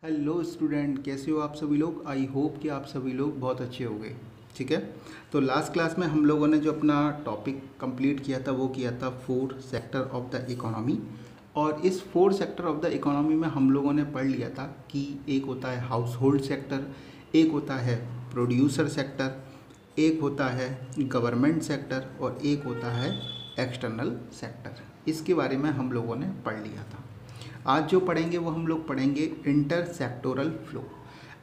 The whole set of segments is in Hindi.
हेलो स्टूडेंट, कैसे हो आप सभी लोग। आई होप कि आप सभी लोग बहुत अच्छे होंगे। ठीक है, तो लास्ट क्लास में हम लोगों ने जो अपना टॉपिक कंप्लीट किया था वो किया था 4 सेक्टर ऑफ द इकोनॉमी। और इस 4 सेक्टर ऑफ द इकोनॉमी में हम लोगों ने पढ़ लिया था कि एक होता है हाउस होल्ड सेक्टर, एक होता है प्रोड्यूसर सेक्टर, एक होता है गवर्नमेंट सेक्टर और एक होता है एक्सटर्नल सेक्टर। इसके बारे में हम लोगों ने पढ़ लिया था। आज जो पढ़ेंगे वो हम लोग पढ़ेंगे इंटर सेक्टोरल फ्लो।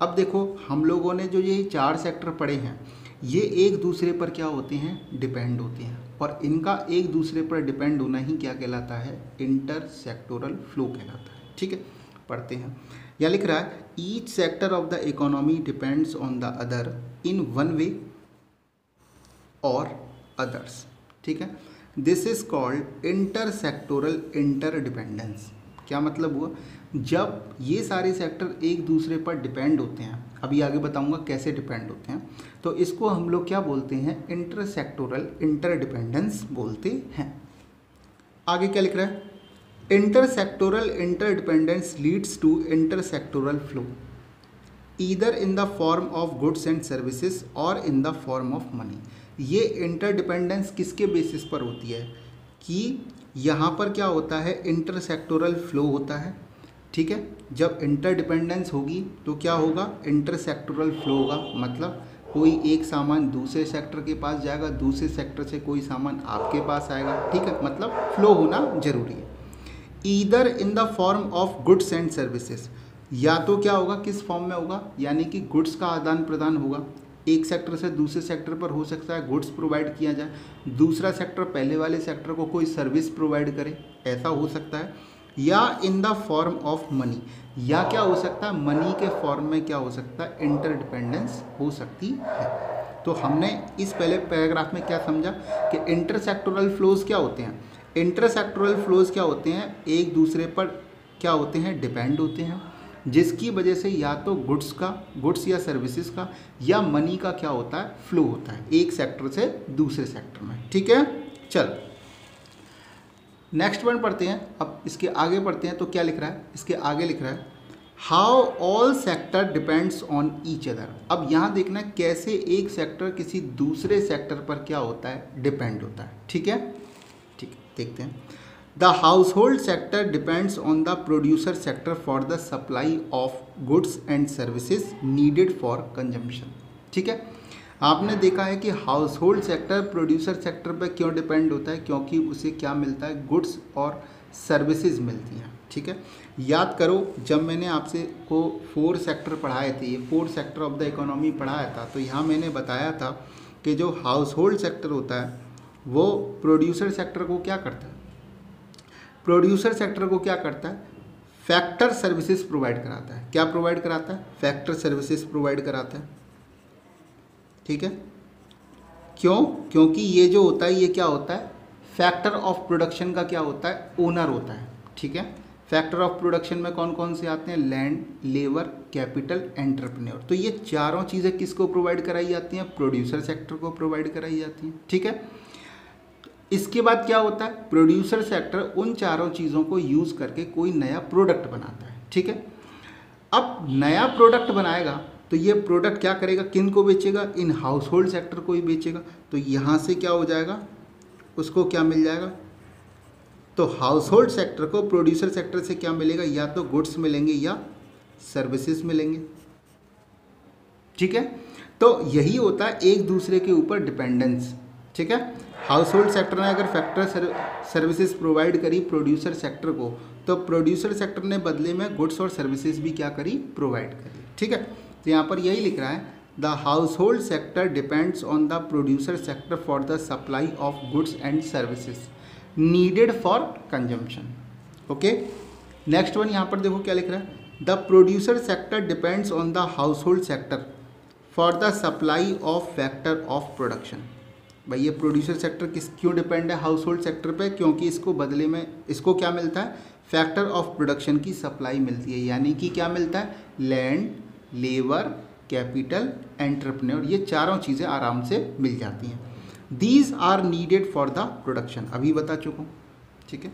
अब देखो, हम लोगों ने जो ये 4 सेक्टर पढ़े हैं ये एक दूसरे पर क्या होते हैं, डिपेंड होते हैं। और इनका एक दूसरे पर डिपेंड होना ही क्या कहलाता है, इंटर सेक्टोरल फ्लो कहलाता है। ठीक है, पढ़ते हैं। यहाँ लिख रहा है each sector of the economy depends on the other in one way और अदर्स। ठीक है, this is called inter sectoral interdependence. क्या मतलब हुआ, जब ये सारे सेक्टर एक दूसरे पर डिपेंड होते हैं, अभी आगे बताऊंगा कैसे डिपेंड होते हैं, तो इसको हम लोग क्या बोलते हैं, इंटर सेक्टोरल इंटरडिपेंडेंस बोलते हैं। आगे क्या लिख रहा है, inter sectoral interdependence leads to inter sectoral flow either in the form of goods and services और in the form of money. ये इंटरडिपेंडेंस किसके बेसिस पर होती है कि यहाँ पर क्या होता है, इंटर सेक्टोरल फ्लो होता है। ठीक है, जब इंटरडिपेंडेंस होगी तो क्या होगा, इंटर सेक्टोरल फ्लो होगा। मतलब कोई एक सामान दूसरे सेक्टर के पास जाएगा, दूसरे सेक्टर से कोई सामान आपके पास आएगा। ठीक है, मतलब फ्लो होना जरूरी है। Either in the form of goods and services, या तो क्या होगा, किस फॉर्म में होगा, यानी कि गुड्स का आदान प्रदान होगा। एक सेक्टर से दूसरे सेक्टर पर हो सकता है गुड्स प्रोवाइड किया जाए, दूसरा सेक्टर पहले वाले सेक्टर को कोई सर्विस प्रोवाइड करे, ऐसा हो सकता है। या इन द फॉर्म ऑफ मनी, या क्या हो सकता है, मनी के फॉर्म में क्या हो सकता है, इंटरडिपेंडेंस हो सकती है। तो हमने इस पहले पैराग्राफ में क्या समझा कि इंटर सेक्टोरल फ्लोज क्या होते हैं। इंटर सेक्टोरल फ्लोज क्या होते हैं, एक दूसरे पर क्या होते हैं, डिपेंड होते हैं, जिसकी वजह से या तो गुड्स या सर्विसेज का या मनी का क्या होता है, फ्लो होता है एक सेक्टर से दूसरे सेक्टर में। ठीक है, चल नेक्स्ट वन पढ़ते हैं। अब इसके आगे पढ़ते हैं तो क्या लिख रहा है, इसके आगे लिख रहा है how all sector depends on each other. अब यहाँ देखना है कैसे एक सेक्टर किसी दूसरे सेक्टर पर क्या होता है, डिपेंड होता है। ठीक है, ठीक है, देखते हैं। The household sector depends on the producer sector for the supply of goods and services needed for consumption। ठीक है, आपने देखा है कि house hold sector producer sector पर क्यों डिपेंड होता है, क्योंकि उसे क्या मिलता है, गुड्स और सर्विसेज मिलती हैं। ठीक है, याद करो जब मैंने आपसे को 4 सेक्टर पढ़ाए थे, ये 4 सेक्टर ऑफ द इकोनॉमी पढ़ाया था, तो यहाँ मैंने बताया था कि जो हाउस होल्ड सेक्टर होता है वो प्रोड्यूसर सेक्टर को क्या करता है, प्रोड्यूसर सेक्टर को क्या करता है, फैक्टर सर्विसेज प्रोवाइड कराता है। क्या प्रोवाइड कराता है, फैक्टर सर्विसेज प्रोवाइड कराता है। ठीक है, क्यों, क्योंकि ये जो होता है ये क्या होता है, फैक्टर ऑफ प्रोडक्शन का क्या होता है, ओनर होता है। ठीक है, फैक्टर ऑफ प्रोडक्शन में कौन कौन से आते हैं, लैंड, लेबर, कैपिटल, एंटरप्रेन्योर। तो ये चारों चीज़ें किसको प्रोवाइड कराई जाती हैं, प्रोड्यूसर सेक्टर को प्रोवाइड कराई जाती हैं। ठीक है, इसके बाद क्या होता है, प्रोड्यूसर सेक्टर उन चारों चीज़ों को यूज़ करके कोई नया प्रोडक्ट बनाता है। ठीक है, अब नया प्रोडक्ट बनाएगा तो ये प्रोडक्ट क्या करेगा, किन को बेचेगा, इन हाउस होल्ड सेक्टर को ही बेचेगा। तो यहाँ से क्या हो जाएगा, उसको क्या मिल जाएगा, तो हाउस होल्ड सेक्टर को प्रोड्यूसर सेक्टर से क्या मिलेगा, या तो गुड्स मिलेंगे या सर्विसेज मिलेंगे। ठीक है, तो यही होता है एक दूसरे के ऊपर डिपेंडेंस। ठीक है, हाउस होल्ड सेक्टर ने अगर फैक्टर सर्विसेज प्रोवाइड करी प्रोड्यूसर सेक्टर को, तो प्रोड्यूसर सेक्टर ने बदले में गुड्स और सर्विसेज भी क्या करी, प्रोवाइड करी। ठीक है, तो यहाँ पर यही लिख रहा है the household sector depends on the producer sector for the supply of goods and services needed for consumption. Okay, next one यहाँ पर देखो क्या लिख रहा है, the producer sector depends on the household sector for the supply of factor of production. भाई ये प्रोड्यूसर सेक्टर क्यों डिपेंड है हाउस होल्ड सेक्टर पे, क्योंकि इसको बदले में इसको क्या मिलता है, फैक्टर ऑफ प्रोडक्शन की सप्लाई मिलती है। यानी कि क्या मिलता है, लैंड, लेबर, कैपिटल, एंटरप्रेन्योर, ये चारों चीज़ें आराम से मिल जाती हैं। These are needed for the production, अभी बता चुका हूँ। ठीक है,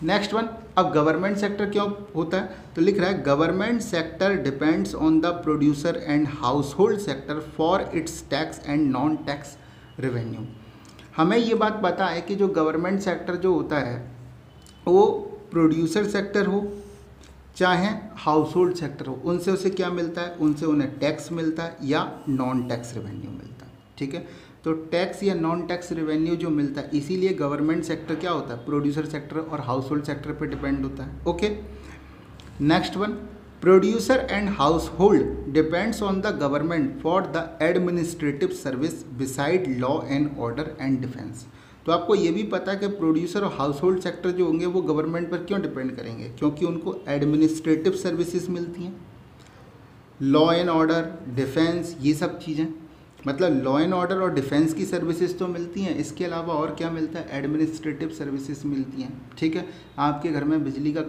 नेक्स्ट वन, अब गवर्नमेंट सेक्टर क्यों होता है, तो लिख रहा है government sector depends on the producer and household sector for its tax and non tax revenue. हमें ये बात पता है कि जो गवर्नमेंट सेक्टर जो होता है वो प्रोड्यूसर सेक्टर हो चाहे हाउस होल्ड सेक्टर हो, उनसे उसे क्या मिलता है, उनसे उन्हें टैक्स मिलता है या नॉन टैक्स रेवेन्यू मिलता है। ठीक है, तो टैक्स या नॉन टैक्स रेवेन्यू जो मिलता है, इसीलिए गवर्नमेंट सेक्टर क्या होता है, प्रोड्यूसर सेक्टर और हाउस होल्ड सेक्टर पर डिपेंड होता है। Okay, next one, producer and house hold depends on the government for the administrative service beside law and order and defence. तो आपको ये भी पता है कि प्रोड्यूसर और हाउस होल्ड सेक्टर जो होंगे वो गवर्नमेंट पर क्यों डिपेंड करेंगे, क्योंकि उनको एडमिनिस्ट्रेटिव सर्विसेज मिलती हैं, लॉ एंड ऑर्डर, डिफेंस, ये सब चीज़ें, मतलब लॉ एंड ऑर्डर और डिफेंस की सर्विसेज तो मिलती हैं, इसके अलावा और क्या मिलता है, एडमिनिस्ट्रेटिव सर्विसेज मिलती हैं। ठीक है, आपके घर में बिजली का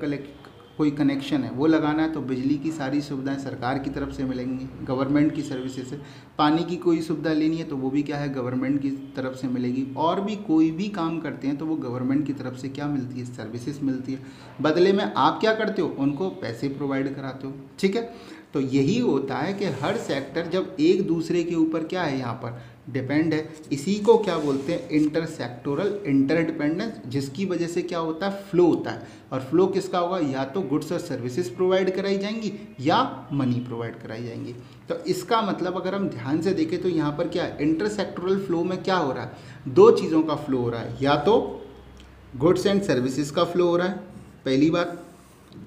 कोई कनेक्शन है वो लगाना है तो बिजली की सारी सुविधाएं सरकार की तरफ से मिलेंगी, गवर्नमेंट की सर्विसेज से। पानी की कोई सुविधा लेनी है तो वो भी क्या है, गवर्नमेंट की तरफ से मिलेगी। और भी कोई भी काम करते हैं तो वो गवर्नमेंट की तरफ से क्या मिलती है, सर्विसेज मिलती है। बदले में आप क्या करते हो, उनको पैसे प्रोवाइड कराते हो। ठीक है, तो यही होता है कि हर सेक्टर जब एक दूसरे के ऊपर क्या है, यहाँ पर डिपेंड है, इसी को क्या बोलते हैं, इंटरसेक्टोरल इंटरडिपेंडेंस, जिसकी वजह से क्या होता है, फ्लो होता है। और फ्लो किसका होगा, या तो गुड्स और सर्विसेज प्रोवाइड कराई जाएंगी या मनी प्रोवाइड कराई जाएंगी। तो इसका मतलब अगर हम ध्यान से देखें तो यहाँ पर क्या है, इंटरसेक्टोरल फ्लो में क्या हो रहा है, दो चीज़ों का फ्लो हो रहा है, या तो गुड्स एंड सर्विसेज का फ्लो हो रहा है पहली बात,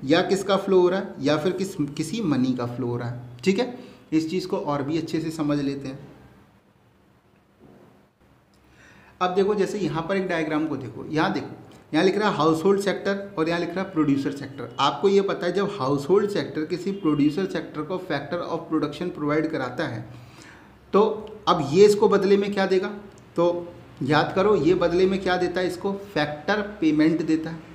या किसका फ्लो हो रहा है, या फिर किसी मनी का फ्लो हो रहा है। ठीक है, इस चीज़ को और भी अच्छे से समझ लेते हैं। अब देखो, जैसे यहाँ पर एक डायग्राम को देखो, यहाँ देखो, यहाँ लिख रहा है हाउस होल्ड सेक्टर और यहाँ लिख रहा है प्रोड्यूसर सेक्टर। आपको ये पता है जब हाउस होल्ड सेक्टर किसी प्रोड्यूसर सेक्टर को फैक्टर ऑफ प्रोडक्शन प्रोवाइड कराता है तो अब ये इसको बदले में क्या देगा, तो याद करो, ये बदले में क्या देता है, इसको फैक्टर पेमेंट देता है।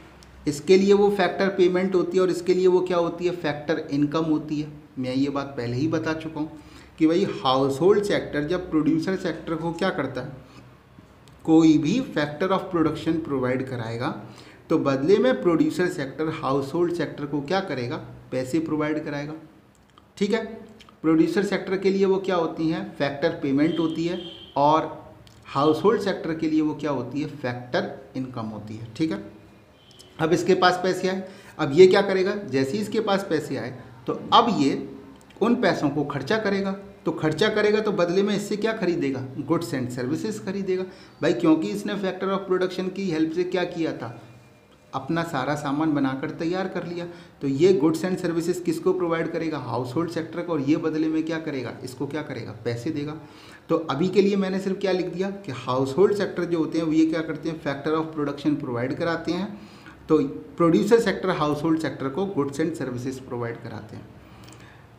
इसके लिए वो फैक्टर पेमेंट होती है और इसके लिए वो क्या होती है, फैक्टर इनकम होती है। मैं ये बात पहले ही बता चुका हूँ कि भाई हाउस होल्ड सेक्टर जब प्रोड्यूसर सेक्टर को क्या करता है, कोई भी फैक्टर ऑफ प्रोडक्शन प्रोवाइड कराएगा तो बदले में producer sector house hold sector को क्या करेगा, पैसे प्रोवाइड कराएगा। ठीक है, प्रोड्यूसर सेक्टर के लिए वो क्या होती हैं, फैक्टर पेमेंट होती है, और हाउस होल्ड सेक्टर के लिए वो क्या होती है, फैक्टर इनकम होती है। ठीक है, अब इसके पास पैसे आए, अब ये क्या करेगा, जैसे ही इसके पास पैसे आए तो अब ये उन पैसों को खर्चा करेगा, तो खर्चा करेगा तो बदले में इससे क्या खरीदेगा, गुड्स एंड सर्विसेज खरीदेगा भाई, क्योंकि इसने फैक्टर ऑफ प्रोडक्शन की हेल्प से क्या किया था, अपना सारा सामान बनाकर तैयार कर लिया। तो ये गुड्स एंड सर्विसेज किसको प्रोवाइड करेगा, हाउस होल्ड सेक्टर को, और ये बदले में क्या करेगा, इसको क्या करेगा, पैसे देगा। तो अभी के लिए मैंने सिर्फ क्या लिख दिया कि हाउस होल्ड सेक्टर जो होते हैं वो ये क्या करते हैं, फैक्टर ऑफ प्रोडक्शन प्रोवाइड कराते हैं, तो producer sector house hold sector को गुड्स एंड सर्विसेज प्रोवाइड कराते हैं।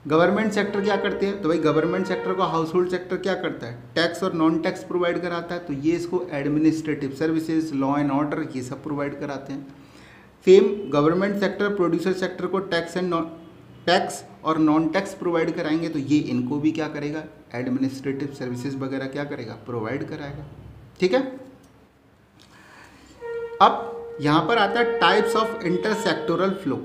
गवर्नमेंट सेक्टर क्या करते हैं, तो भाई गवर्नमेंट सेक्टर को हाउस होल्ड सेक्टर क्या करता है, टैक्स और नॉन टैक्स प्रोवाइड कराता है, तो ये इसको administrative services, law and order, ये सब प्रोवाइड कराते हैं। Same government sector producer sector को टैक्स और नॉन टैक्स प्रोवाइड कराएंगे, तो ये इनको भी क्या करेगा, एडमिनिस्ट्रेटिव सर्विसेज वगैरह क्या करेगा, प्रोवाइड कराएगा। ठीक है, अब यहाँ पर आता है टाइप्स ऑफ इंटरसेक्टोरल फ्लो।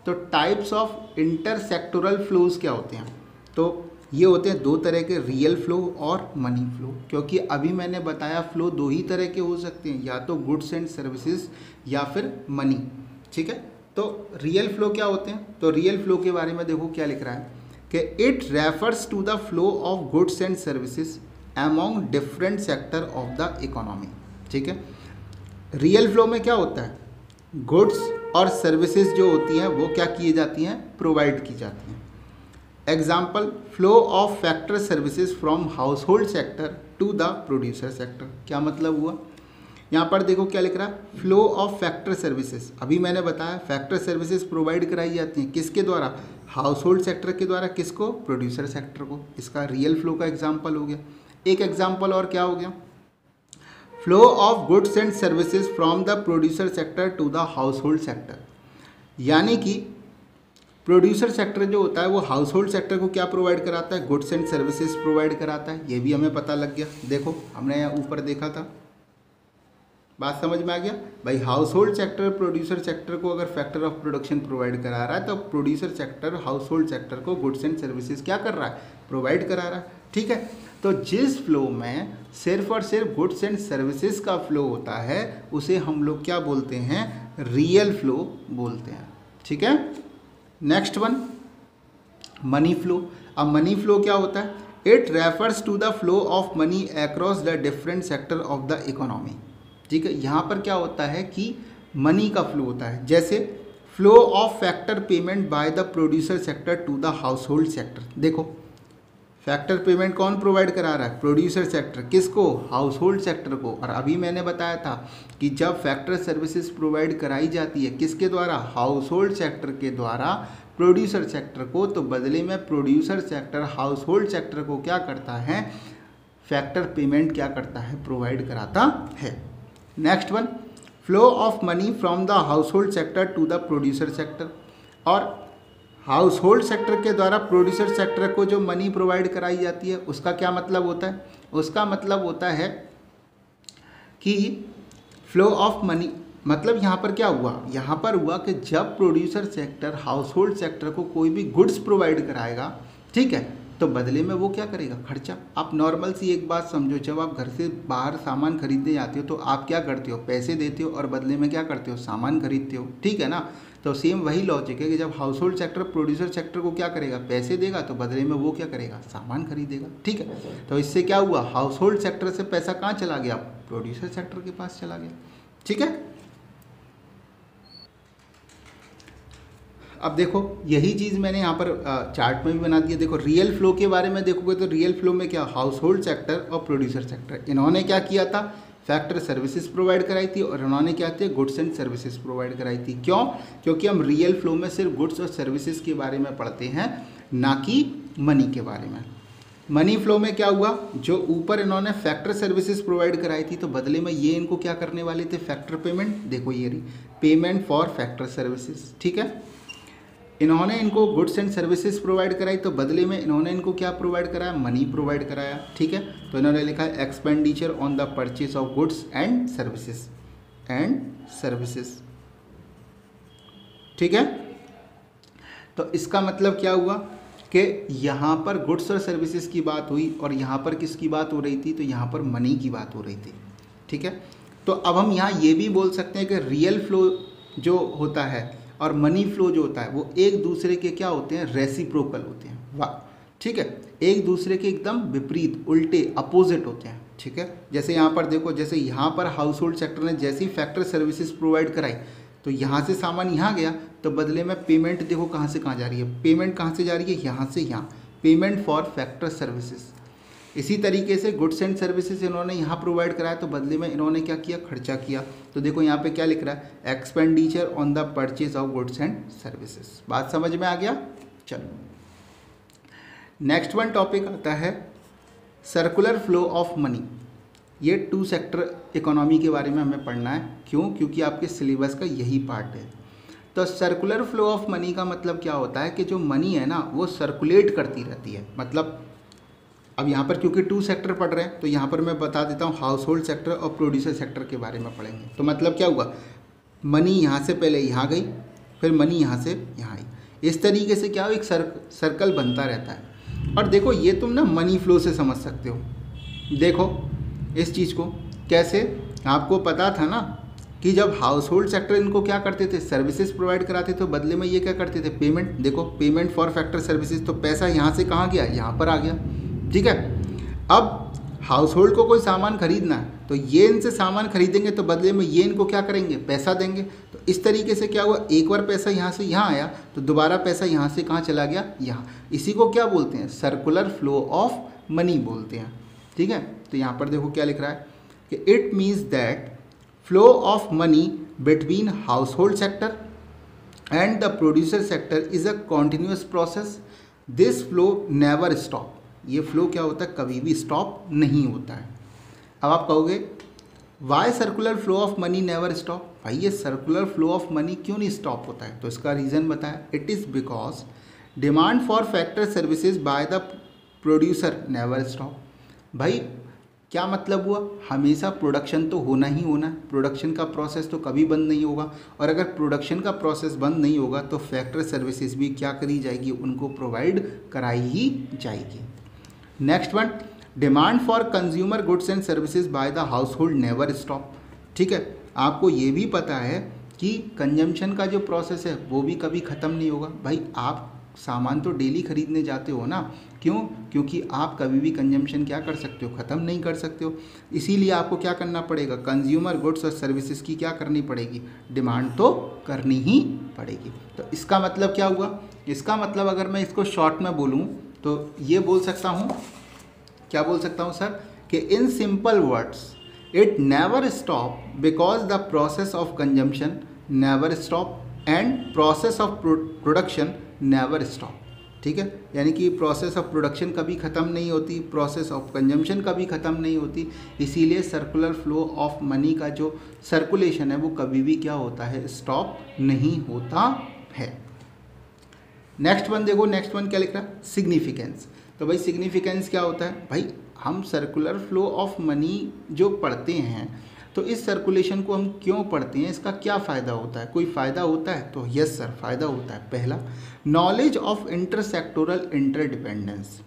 तो टाइप्स ऑफ इंटरसेक्टोरल फ्लोज क्या होते हैं, तो ये होते हैं दो तरह के, रियल फ्लो और मनी फ्लो। क्योंकि अभी मैंने बताया फ्लो दो ही तरह के हो सकते हैं, या तो गुड्स एंड सर्विसेज या फिर मनी। ठीक है, तो रियल फ्लो क्या होते हैं, तो रियल फ्लो के बारे में देखो क्या लिख रहा है कि it refers to the flow of goods and services among different sector of the economy. ठीक है, रियल फ्लो में क्या होता है, गुड्स और सर्विसेज जो होती हैं वो क्या किए जाती हैं, प्रोवाइड की जाती हैं। Example, flow of factor services from household sector to the producer sector. क्या मतलब हुआ, यहाँ पर देखो क्या लिख रहा है, फ्लो ऑफ फैक्टर सर्विसेज। अभी मैंने बताया फैक्टर सर्विसेज प्रोवाइड कराई जाती हैं किसके द्वारा, हाउस होल्ड सेक्टर के द्वारा, किसको, प्रोड्यूसर सेक्टर को। इसका रियल फ्लो का एग्जाम्पल हो गया। एक एग्जाम्पल और क्या हो गया, flow of goods and services from the producer sector to the household sector. यानी कि प्रोड्यूसर सेक्टर जो होता है वो हाउस होल्ड सेक्टर को क्या प्रोवाइड कराता है, गुड्स एंड सर्विसेज प्रोवाइड कराता है। ये भी हमें पता लग गया। देखो हमने यहाँ ऊपर देखा था, बात समझ में आ गया भाई। House hold sector producer sector को अगर फैक्टर ऑफ प्रोडक्शन प्रोवाइड करा रहा है तो producer sector house hold sector को गुड्स एंड सर्विसेज क्या कर रहा है, प्रोवाइड करा रहा है। ठीक है, तो जिस फ्लो में सिर्फ और सिर्फ गुड्स एंड सर्विसेज का फ्लो होता है उसे हम लोग क्या बोलते हैं, रियल फ्लो बोलते हैं। ठीक है, नेक्स्ट वन मनी फ्लो। अब मनी फ्लो क्या होता है, it refers to the flow of money across the different sector of the economy. ठीक है, यहाँ पर क्या होता है कि मनी का फ्लो होता है, जैसे flow of factor payment by the producer sector to the household sector. देखो फैक्टर पेमेंट कौन प्रोवाइड करा रहा है, प्रोड्यूसर सेक्टर, किसको, हाउस होल्ड सेक्टर को। और अभी मैंने बताया था कि जब फैक्टर सर्विसेज प्रोवाइड कराई जाती है किसके द्वारा, हाउस होल्ड सेक्टर के द्वारा प्रोड्यूसर सेक्टर को, तो बदले में producer sector house hold sector को क्या करता है, फैक्टर पेमेंट क्या करता है, प्रोवाइड कराता है। Next one flow of money from the household sector to the producer sector. और हाउस होल्ड सेक्टर के द्वारा प्रोड्यूसर सेक्टर को जो मनी प्रोवाइड कराई जाती है उसका क्या मतलब होता है, उसका मतलब होता है कि फ्लो ऑफ मनी, मतलब यहाँ पर क्या हुआ, यहाँ पर हुआ कि जब producer sector house hold sector को कोई भी गुड्स प्रोवाइड कराएगा, ठीक है, तो बदले में वो क्या करेगा, खर्चा। आप नॉर्मल सी एक बात समझो, जब आप घर से बाहर सामान खरीदने जाते हो तो आप क्या करते हो, पैसे देते हो और बदले में क्या करते हो, सामान खरीदते हो। ठीक है ना, तो सेम वही लॉजिक है कि जब house hold sector producer sector को क्या करेगा, पैसे देगा, तो बदले में वो क्या करेगा, सामान खरीदेगा। ठीक है, तो इससे क्या हुआ, हाउस होल्ड सेक्टर से पैसा कहाँ चला गया, प्रोड्यूसर सेक्टर के पास चला गया। ठीक है, अब देखो यही चीज़ मैंने यहाँ पर चार्ट में भी बना दिया। देखो रियल फ्लो के बारे में देखोगे तो रियल फ्लो में क्या, हाउस होल्ड सेक्टर और प्रोड्यूसर सेक्टर, इन्होंने क्या किया था, फैक्टर सर्विसेज प्रोवाइड कराई थी और इन्होंने क्या थे, गुड्स एंड सर्विसेज प्रोवाइड कराई थी। क्यों, क्योंकि हम रियल फ्लो में सिर्फ गुड्स और सर्विसेज के बारे में पढ़ते हैं, ना कि मनी के बारे में। मनी फ्लो में क्या हुआ, जो ऊपर इन्होंने फैक्टर सर्विसेज प्रोवाइड कराई थी तो बदले में ये इनको क्या करने वाले थे, फैक्टर पेमेंट। देखो ये रही पेमेंट फॉर फैक्टर सर्विसेज। ठीक है, इन्होंने इनको गुड्स एंड सर्विसेज प्रोवाइड कराई तो बदले में इन्होंने इनको क्या प्रोवाइड कराया, मनी प्रोवाइड कराया। ठीक है, तो इन्होंने लिखा है expenditure on the purchase of goods and services. ठीक है, तो इसका मतलब क्या हुआ कि यहाँ पर गुड्स और सर्विसेज की बात हुई और यहाँ पर किसकी बात हो रही थी, तो यहाँ पर मनी की बात हो रही थी। ठीक है, तो अब हम यहाँ ये भी बोल सकते हैं कि रियल फ्लो जो होता है और मनी फ्लो जो होता है वो एक दूसरे के क्या होते हैं, रेसिप्रोकल होते हैं। वाह, ठीक है, एक दूसरे के एकदम विपरीत, उल्टे, अपोजिट होते हैं। ठीक है, जैसे यहाँ पर देखो, जैसे यहाँ पर हाउस होल्ड सेक्टर ने जैसी फैक्टर सर्विसेज प्रोवाइड कराई तो यहाँ से सामान यहाँ गया, तो बदले में पेमेंट देखो कहाँ से कहाँ जा रही है, पेमेंट कहाँ से जा रही है, यहाँ से यहाँ, पेमेंट फॉर फैक्टर सर्विसेज। इसी तरीके से गुड्स एंड सर्विसेज इन्होंने यहाँ प्रोवाइड कराया तो बदले में इन्होंने क्या किया, खर्चा किया। तो देखो यहाँ पे क्या लिख रहा है, expenditure on the purchase of goods and services. बात समझ में आ गया। चलो नेक्स्ट वन टॉपिक आता है सर्कुलर फ्लो ऑफ मनी। ये टू सेक्टर इकोनॉमी के बारे में हमें पढ़ना है। क्यों, क्योंकि आपके सिलेबस का यही पार्ट है। तो सर्कुलर फ्लो ऑफ मनी का मतलब क्या होता है कि जो मनी है ना वो सर्कुलेट करती रहती है। मतलब अब यहाँ पर क्योंकि टू सेक्टर पढ़ रहे हैं तो यहाँ पर मैं बता देता हूँ, हाउस होल्ड सेक्टर और प्रोड्यूसर सेक्टर के बारे में पढ़ेंगे। तो मतलब क्या हुआ, मनी यहाँ से पहले यहाँ गई, फिर मनी यहाँ से यहाँ आई। इस तरीके से क्या हो, एक सर्कल बनता रहता है। और देखो ये तुम ना मनी फ्लो से समझ सकते हो। देखो इस चीज़ को कैसे, आपको पता था ना कि जब हाउस होल्ड सेक्टर इनको क्या करते थे, सर्विसेज प्रोवाइड कराते थे, तो बदले में ये क्या करते थे, पेमेंट। देखो पेमेंट फॉर फैक्टर सर्विसेज, तो पैसा यहाँ से कहाँ गया, यहाँ पर आ गया। ठीक है, अब हाउस होल्ड को कोई सामान खरीदना है तो ये इनसे सामान खरीदेंगे तो बदले में ये इनको क्या करेंगे, पैसा देंगे। तो इस तरीके से क्या हुआ, एक बार पैसा यहाँ से यहाँ आया तो दोबारा पैसा यहाँ से कहाँ चला गया, यहाँ। इसी को क्या बोलते हैं, सर्कुलर फ्लो ऑफ मनी बोलते हैं। ठीक है, तो यहाँ पर देखो क्या लिख रहा है कि it means that flow of money between house hold sector and the producer sector is a continuous process. This flow never stop. ये फ्लो क्या होता है, कभी भी स्टॉप नहीं होता है। अब आप कहोगे why circular flow of money never stop, भाई ये सर्कुलर फ्लो ऑफ मनी क्यों नहीं स्टॉप होता है। तो इसका रीज़न बताया, it is because demand for factor services by the producer never stop. भाई क्या मतलब हुआ, हमेशा प्रोडक्शन तो होना ही होना है, प्रोडक्शन का प्रोसेस तो कभी बंद नहीं होगा, और अगर प्रोडक्शन का प्रोसेस बंद नहीं होगा तो फैक्ट्री सर्विसेज भी क्या करी जाएगी, उनको प्रोवाइड कराई ही जाएगी। Next one, demand for consumer goods and services by the house hold never stop. ठीक है, आपको ये भी पता है कि कंजम्पशन का जो प्रोसेस है वो भी कभी ख़त्म नहीं होगा। भाई आप सामान तो डेली खरीदने जाते हो ना, क्यों, क्योंकि आप कभी भी कंजम्पशन क्या कर सकते हो, ख़त्म नहीं कर सकते हो। इसीलिए आपको क्या करना पड़ेगा, कंज्यूमर गुड्स और सर्विसेज की क्या करनी पड़ेगी, डिमांड तो करनी ही पड़ेगी। तो इसका मतलब क्या हुआ, इसका मतलब अगर मैं इसको शॉर्ट में बोलूँ तो ये बोल सकता हूँ, क्या बोल सकता हूँ सर, कि in simple words it never stop because the process of consumption never stop and process of production never stop. ठीक है, यानी कि प्रोसेस ऑफ प्रोडक्शन कभी ख़त्म नहीं होती, प्रोसेस ऑफ कंजम्पशन कभी ख़त्म नहीं होती, इसीलिए सर्कुलर फ्लो ऑफ मनी का जो सर्कुलेशन है वो कभी भी क्या होता है, स्टॉप नहीं होता है। नेक्स्ट वन देखो, नेक्स्ट वन क्या लिख रहा है, सिग्निफिकेंस। तो भाई सिग्निफिकेंस क्या होता है, भाई हम सर्कुलर फ्लो ऑफ मनी जो पढ़ते हैं तो इस सर्कुलेशन को हम क्यों पढ़ते हैं, इसका क्या फ़ायदा होता है, कोई फ़ायदा होता है, तो यस सर फ़ायदा होता है। पहला, knowledge of intersectoral interdependence,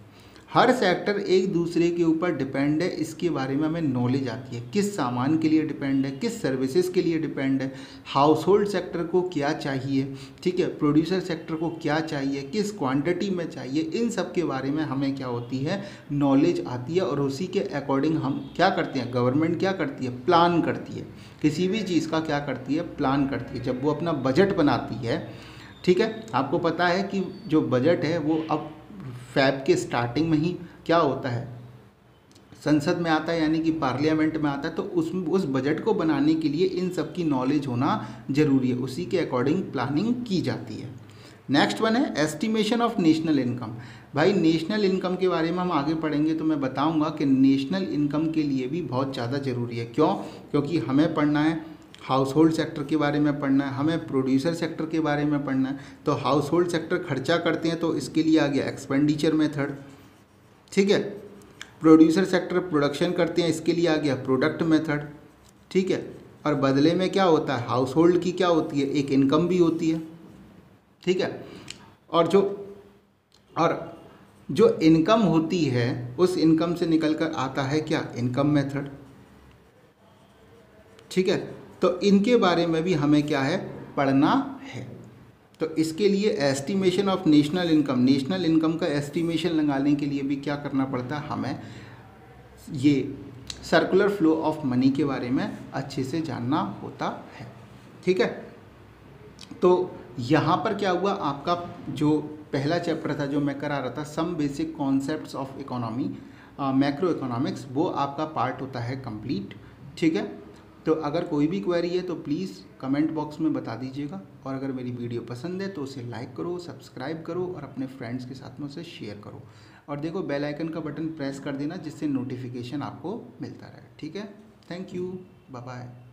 her sector एक दूसरे के ऊपर डिपेंड है, इसके बारे में हमें नॉलेज आती है, किस सामान के लिए डिपेंड है, किस सर्विसेज के लिए डिपेंड है, हाउस होल्ड सेक्टर को क्या चाहिए, ठीक है, प्रोड्यूसर सेक्टर को क्या चाहिए, किस क्वांटिटी में चाहिए, इन सब के बारे में हमें क्या होती है, नॉलेज आती है, और उसी के अकॉर्डिंग हम क्या करते हैं, गवर्नमेंट क्या करती है, प्लान करती है, किसी भी चीज़ का क्या करती है, प्लान करती है। जब वो अपना बजट बनाती है, ठीक है, आपको पता है कि जो बजट है वो अब फैब के स्टार्टिंग में ही क्या होता है, संसद में आता है, यानी कि पार्लियामेंट में आता है, तो उस बजट को बनाने के लिए इन सब की नॉलेज होना जरूरी है, उसी के अकॉर्डिंग प्लानिंग की जाती है। नेक्स्ट वन है एस्टिमेशन ऑफ नेशनल इनकम। भाई नेशनल इनकम के बारे में हम आगे पढ़ेंगे तो मैं बताऊंगा कि नेशनल इनकम के लिए भी बहुत ज़्यादा ज़रूरी है। क्यों, क्योंकि हमें पढ़ना है हाउस होल्ड सेक्टर के बारे में पढ़ना है, हमें प्रोड्यूसर सेक्टर के बारे में पढ़ना है। तो हाउस होल्ड सेक्टर खर्चा करते हैं तो इसके लिए आ गया एक्सपेंडिचर मेथड, ठीक है, प्रोड्यूसर सेक्टर प्रोडक्शन करते हैं, इसके लिए आ गया प्रोडक्ट मेथड, ठीक है, और बदले में क्या होता है, हाउस होल्ड की क्या होती है, एक इनकम भी होती है, ठीक है, और जो इनकम होती है उस इनकम से निकल कर आता है क्या, इनकम मेथड, ठीक है। तो इनके बारे में भी हमें क्या है, पढ़ना है। तो इसके लिए estimation of national income, national income का एस्टिमेशन लगाने के लिए भी क्या करना पड़ता है, हमें ये सर्कुलर फ्लो ऑफ मनी के बारे में अच्छे से जानना होता है, ठीक है। तो यहाँ पर क्या हुआ, आपका जो पहला चैप्टर था जो मैं करा रहा था, some basic concepts of economy macroeconomics, वो आपका पार्ट होता है कंप्लीट, ठीक है। तो अगर कोई भी क्वेरी है तो प्लीज़ कमेंट बॉक्स में बता दीजिएगा, और अगर मेरी वीडियो पसंद है तो उसे लाइक करो, सब्सक्राइब करो और अपने फ्रेंड्स के साथ में उसे शेयर करो, और देखो बेल आइकन का बटन प्रेस कर देना जिससे नोटिफिकेशन आपको मिलता रहे, ठीक है। Thank you, bye bye.